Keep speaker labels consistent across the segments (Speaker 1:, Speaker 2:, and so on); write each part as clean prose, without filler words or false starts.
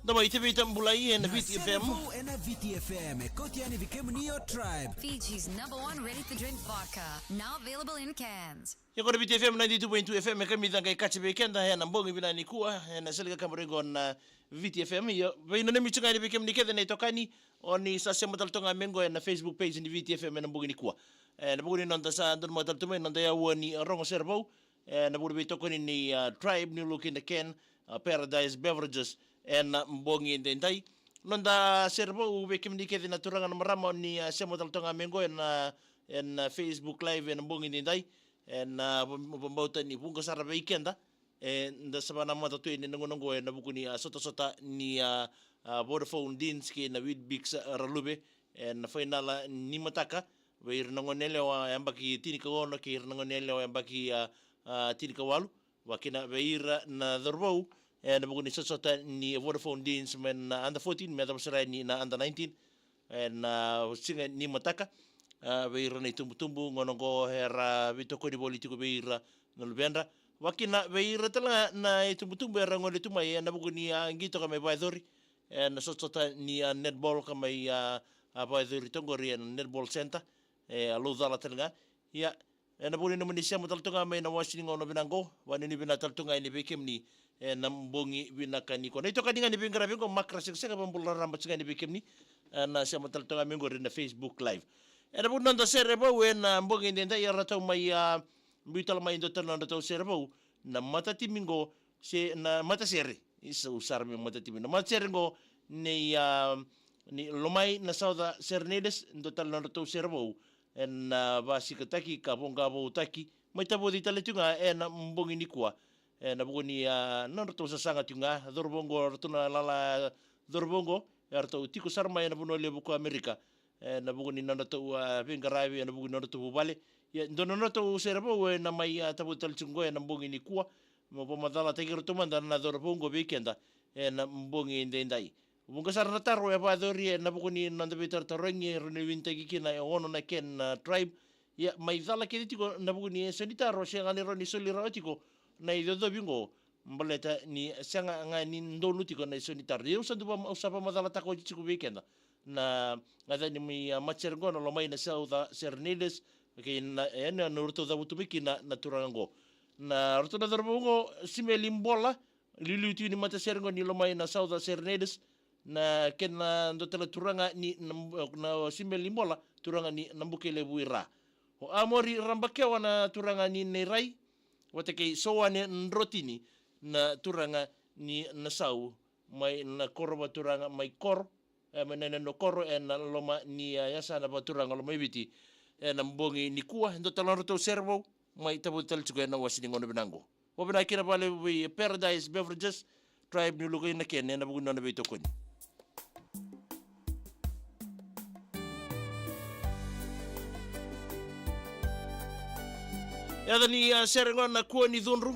Speaker 1: Dama itibita mbulai na VTFM.
Speaker 2: Na VTFM, kotiani vikemnio tribe.
Speaker 3: Fiji's #1 ready-to-drink vodka, now available in cans.
Speaker 1: Yako na VTFM 92.2 FM kami danga kachi bekenda hena mbongi bila nikuwa hena selika kamarengo na VTFM yo baina na michunga ni bekemni kede na itokani oni sasya mataltonga mengo na Facebook page ni VTFM na mbongi nikuwa na mbongi nonda sa ndon mataltume nonda ya wani rongo servo na mbongi bitokoni ni Tribe New Look in the Can Paradise Beverages na mbongi ndendai nonda servo bekemni kede na turanga na marama ni sasya mataltonga mengo na Facebook live na mbongi ndendai na pembauta ni bunga sara weekenda nda sabana mata tu ni ngongo na bukuni sota ni Vodafone Dinski na Widbix Ralube na final ni mataka weir ngonele wa yambaki tini kawono ki ngonele wa yambaki tini kawalu wakina weir na darbau na bukuni sota ni Vodafone Dins men under 14 meta basara ni na under 19 na singa ni mataka beira na tumbu ngonongo hera bitoko di politiko beira no lubenda wakina beira tala na tumbu era ngole tumai na buguni ngito kama baidori na sotota ni netball kama baidori tongori netball center aludala tala ya na buguni no munisia mutaltonga mai na washing ono binango wanini binataltonga ni bekemni na mbongi binakani ko na ito kadinga ni bingara bingo makra sika pambula ramba singa ni bekemni na sia mutaltonga mengo na Facebook live. Era pun nanda serebo na mbongi ndenda ya ratau mai bital mai ndo tan nanda tau serebo na mata timingo se na mata sere isa usar mi mata timingo mata serengo ni lomai na sauda sernedes ndo tan nanda tau serebo na basikataki kabonga bo taki mai tabo di taletunga na mbongi ni kwa na bugoni nanda tau sasanga tunga dorbongo tuna lala dorbongo yarto tiko sarma na buno le buko Amerika na buguni nanda tu pingarawi na buguni nanda tu bale ya ndono nanda tu serabo na mai tabu talchungo na mbongi ni kuwa mo pamadala tegero tumanda na dorbongo weekenda na mbongi ndendai bunga sarna taro ya badori na buguni nanda bitar tarongi rene winta kikina ono na ken tribe ya mai dala kiditiko na buguni sanitaro siangani roni solirotiko na idodo bingo mbaleta ni sanga ngani ndonutiko na sanitaro yo sandu usapa madala tako chiku weekenda na ada ni mi machergo no lomai na sauda sernides ke na ena nurto da butumiki na turango na ruto da darbungo simelimbola liluti ni mata sergo ni lomai na sauda sernides na ken na ndotela turanga ni na simelimbola turanga ni nambukele buira o amori rambakewa na turanga ni nerai watake soane nrotini na turanga ni na sau mai na korba turanga mai kor menene no koro na loma ni yasa na baturanga loma ibiti na mbongi ni kuwa ndo talano to servo mai tabutal chugo na wasini ngono binango wabina kina pale we Paradise Beverages Tribe New Look in the Can na buguno na bito kuni yada ni serengo na kuwa ni dhunru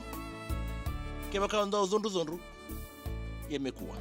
Speaker 1: kema kaunda dhunru yemekuwa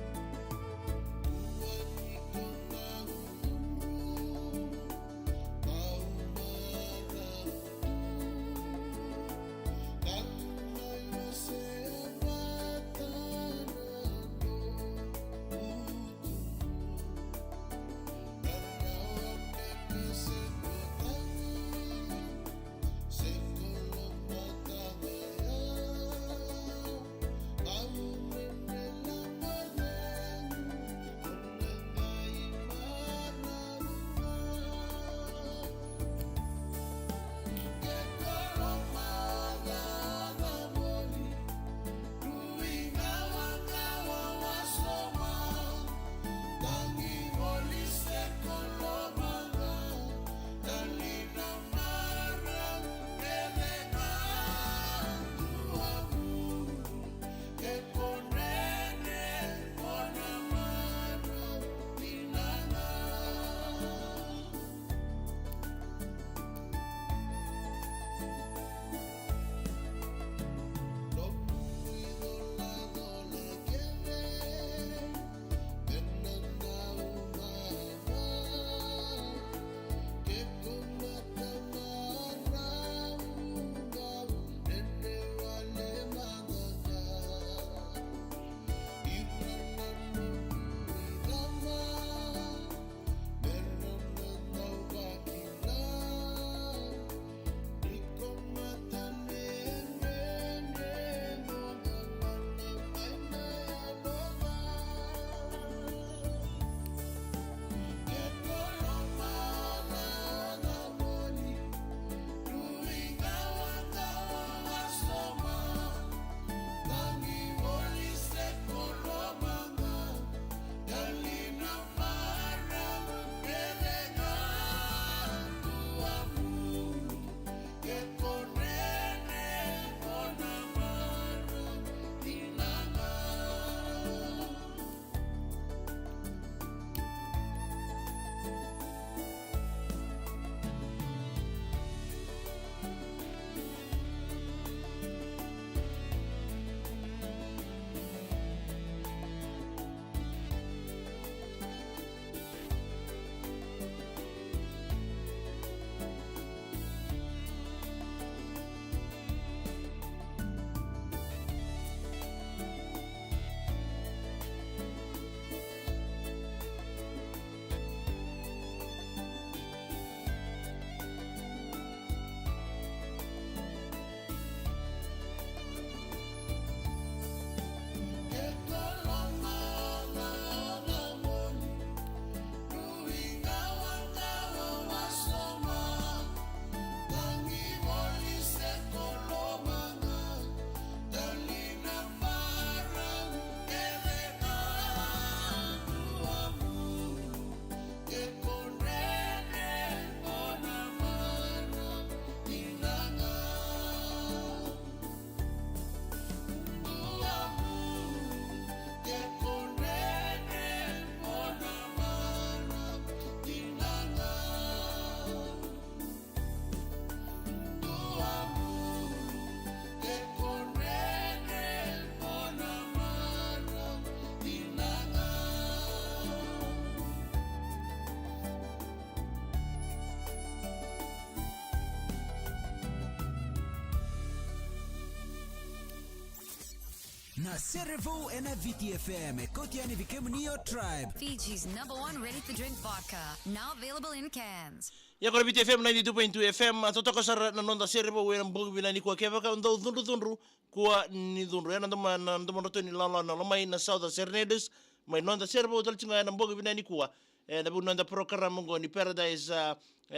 Speaker 2: na Cerevo and VTFM kotiani vikemnio tribe.
Speaker 3: Fiji's #1 ready-to-drink vodka, now available in cans.
Speaker 1: Ya kora BTFM 92.2 FM atotoko sar na nonda serbo we mbogi binani kwa keva ka ndo dhunru kwa ni dhunru ya ndoma na ndoma roto ni lala na lama na South Serenades mai nonda serbo talchinga na mbogi binani kwa na bu nonda program ngo ni Paradise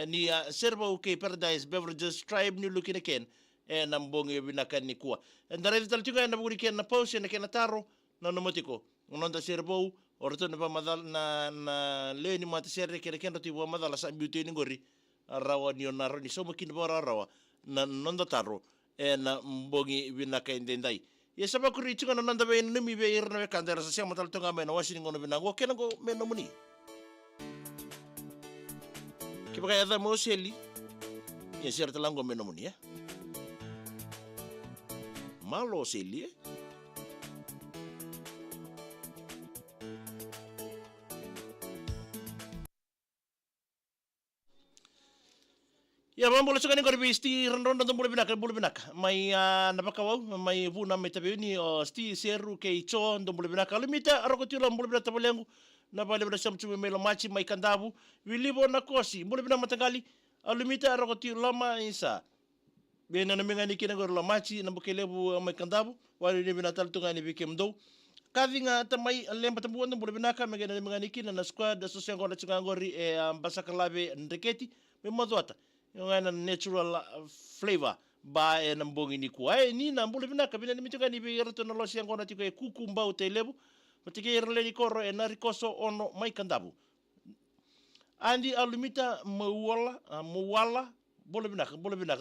Speaker 1: ni serbo ke Paradise Beverages Tribe ni looking again na mbongi binaka ni kwa ndare talchinga na buguri ken na pause na ken taro na nomotiko nonda serbo orto ne ba madal na le ni mata serre kere ken roti bo madala sa beauty ni ngori rawa ni onaro ni somo kin bora rawa na nonda taro na mbongi binaka indendai ye saba kuri chinga na nonda be numi be irna be kandera sa siamo tal tonga me na wasini ngono binango ken ngo me no muni kibaka ya da moseli ye serta lango me no muni malo seli ya mambo leso kani korbi sti ronda ndo bule binaka mai napakawau mai vuna metabeuni o sti seru ke icho ndo bule binaka limita arokotira bule binaka tabalengu na bale bala samchu melo machi mai kandabu wilibo na kosi bule binaka matangali limita arokotira lama isa bena na mengani kina gor la machi na bukelebu mai kandabu wali ni binata tungani bikemdo kavinga tamai lemba tambu ndo bule binaka mengani kina na squad association ngona chingangori basakalabe ndeketi memodota yung na natural flavor ba na mbongi ni kuwa ni na mbule binaka bina ni mituka ni birato na losi yango na tiko kukumba utelebu matike irle ni koro na rikoso ono mai kandabu andi alumita muwala bole binaka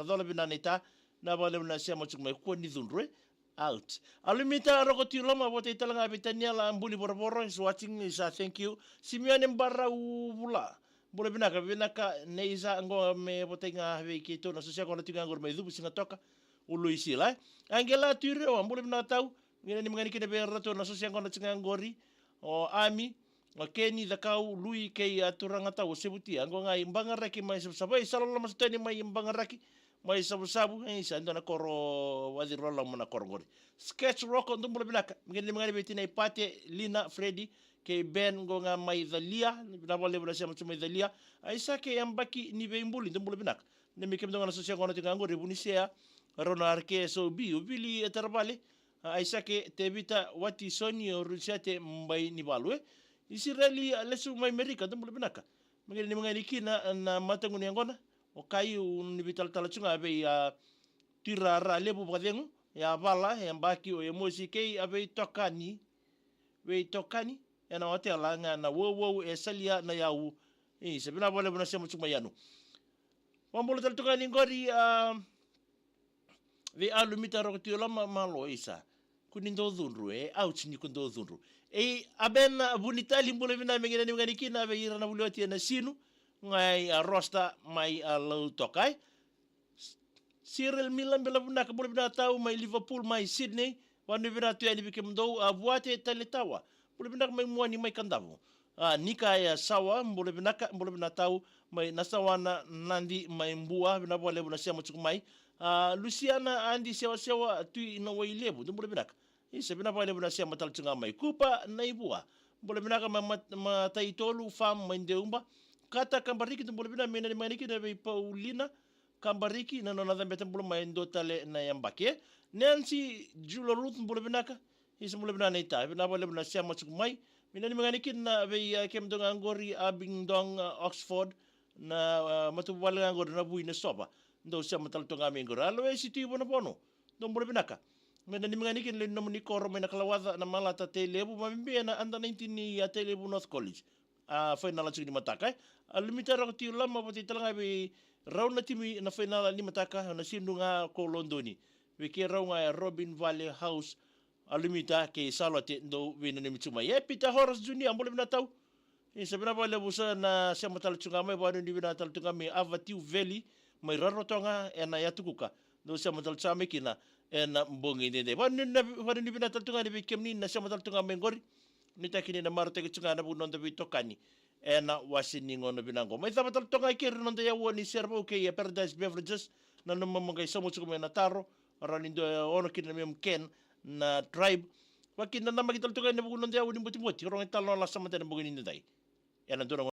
Speaker 1: dola binanita na bale na siamo chukme ko ni dhundre out alumita rokoti loma bote italanga bitania la mbuli borboro is watching is thank you simione mbara ubula bole binaka neiza ngo me botenga veki to na sosia kona tinga ngor me dubu singa toka uluisi la angela tire o bole binaka tau ngene ni mangani kine be rato na sosia kona tinga ngori o ami o keni da kau lui ke aturanga tau sebuti ngo ngai mbangaraki mai sabai salolo masteni mai mbangaraki mai sabu isa ndona koro wadi rola mona korongori sketch rock ndo bole binaka ngene ni mangani betina ipate Lina Freddy ke ben ngo mai dhalia na wale bula sema tuma dhalia aisa ke yambaki ni beimbuli ndo binaka ne mikem ndo na sosia ngona tinga ngori bunisia rona arke so bi ubili etarbale aisa ke tebita wati soni orusiate mbai ni balwe Israeli lesu mai Amerika ndo binaka mengene ni mangani kina na matangu ni ngona o kai ni vital talachunga be ya tirara lebu badengu ya bala yambaki o emosi ke abe tokani na hotel nga na wo esalia na yau sabina bole buna sema chuma yanu mambo tal tuka lingori ve alumita rokti lama malo isa kunindo dhunru ouch ni kundo dhunru aben bunitali bole bina mengena ni ngani kina ve irana buloti na sinu ngai rosta mai lo tokai Cyril Milan bela buna ka bole bina tau mai Liverpool mai Sydney wanu bina tu ani bikemdo abuate taletawa bole binaka mai muani mai kandavu nika ya sawa bole binaka tau mai nasawana nandi mai mbua bina bole buna sia muchuku mai Luciana andi sewa tu ina wailebu bole binaka isa bina bole buna sia matal chunga mai kupa na ibua bole binaka ma taitolu fam mai ndeumba kata kambariki bole bina mena ni maniki na bei Paulina kambariki na nona dhambe bole mai ndotale na yambake Nancy Julo Ruth bole binaka isa mula bina naita bina bole bina sia masuk mai mina ni manganikin na be kem dong angori abing dong Oxford na matubal angori na bui na soba ndo sia matal tong aming gor alo situ bono bono dong bole binaka mina ni manganikin le no ni koro mena kalawada na malata telebu mambe na anda 19 ni telebu North College final la ni mataka alimita roti lama boti talanga be rauna timi na final ni mataka na sindunga ko Londoni we ke raunga Robin Valley House alimita ke salote ndo wina ni mituma ye Peter Horace Junior ambole bina tau sabina bole busa na sia matal chunga mai bwana ni bina tal tunga me Avatiu Valley mai rarotonga ena yatukuka ndo sia matal chame kina ena mbongi ndende bwana ni bina tal tunga ni bikemni na sia matal tunga mengori nitakini na marte chunga na bunondo bitokani ena wasini ngono binango mai matal tunga ke renondo ya woni servo ke ya Paradise Beverages na no mamangai samu chukuma na taro ranindo ono kina mem ken na tribe Pakin na naman kita tukan na bukunan dia unin buti-buti. Orang ital no lasa mata na bukunin dai. Yan ang